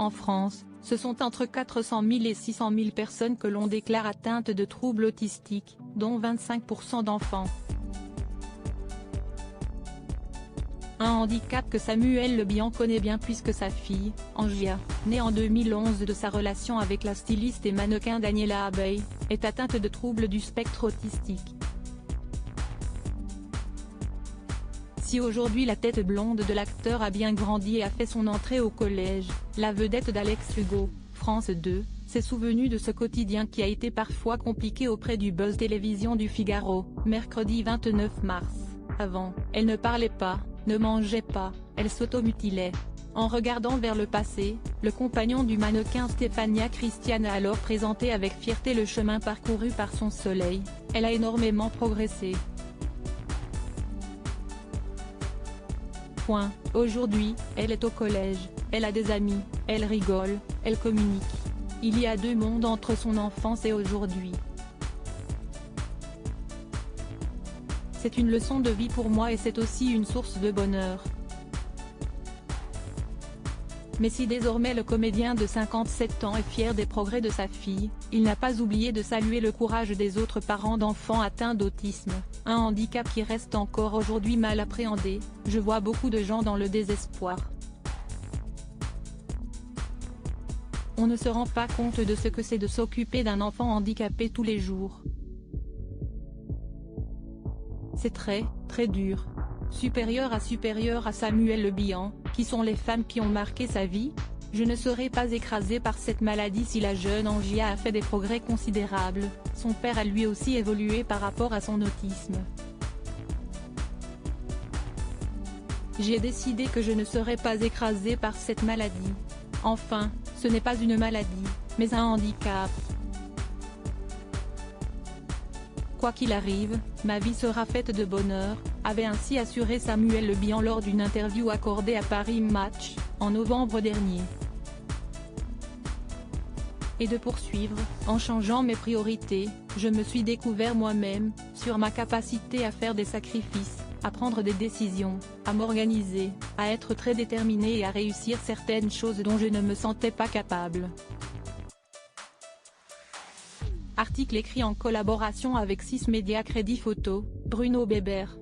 En France, ce sont entre 400 000 et 600 000 personnes que l'on déclare atteintes de troubles autistiques, dont 25% d'enfants. Un handicap que Samuel Le Bihan connaît bien puisque sa fille, Angia, née en 2011 de sa relation avec la styliste et mannequin Daniela Abeille, est atteinte de troubles du spectre autistique. Si aujourd'hui la tête blonde de l'acteur a bien grandi et a fait son entrée au collège, la vedette d'Alex Hugo, France 2, s'est souvenue de ce quotidien qui a été parfois compliqué auprès du buzz télévision du Figaro, mercredi 29 mars. Avant, elle ne parlait pas, ne mangeait pas, elle s'automutilait. En regardant vers le passé, le compagnon du mannequin Stéphania Christian a alors présenté avec fierté le chemin parcouru par son soleil. Elle a énormément progressé. Aujourd'hui, elle est au collège, elle a des amis, elle rigole, elle communique. Il y a deux mondes entre son enfance et aujourd'hui. C'est une leçon de vie pour moi et c'est aussi une source de bonheur. Mais si désormais le comédien de 57 ans est fier des progrès de sa fille, il n'a pas oublié de saluer le courage des autres parents d'enfants atteints d'autisme, un handicap qui reste encore aujourd'hui mal appréhendé. Je vois beaucoup de gens dans le désespoir. On ne se rend pas compte de ce que c'est de s'occuper d'un enfant handicapé tous les jours. C'est très dur. Supérieur à Samuel Le Bihan, qui sont les femmes qui ont marqué sa vie? Je ne serai pas écrasée par cette maladie si la jeune Angia a fait des progrès considérables, son père a lui aussi évolué par rapport à son autisme. J'ai décidé que je ne serais pas écrasée par cette maladie. Enfin, ce n'est pas une maladie, mais un handicap. Quoi qu'il arrive, ma vie sera faite de bonheur, avait ainsi assuré Samuel Le Bihan lors d'une interview accordée à Paris Match, en novembre dernier. Et de poursuivre, en changeant mes priorités, je me suis découvert moi-même, sur ma capacité à faire des sacrifices, à prendre des décisions, à m'organiser, à être très déterminée et à réussir certaines choses dont je ne me sentais pas capable. Article écrit en collaboration avec 6 Médias Crédit Photo, Bruno Bébert.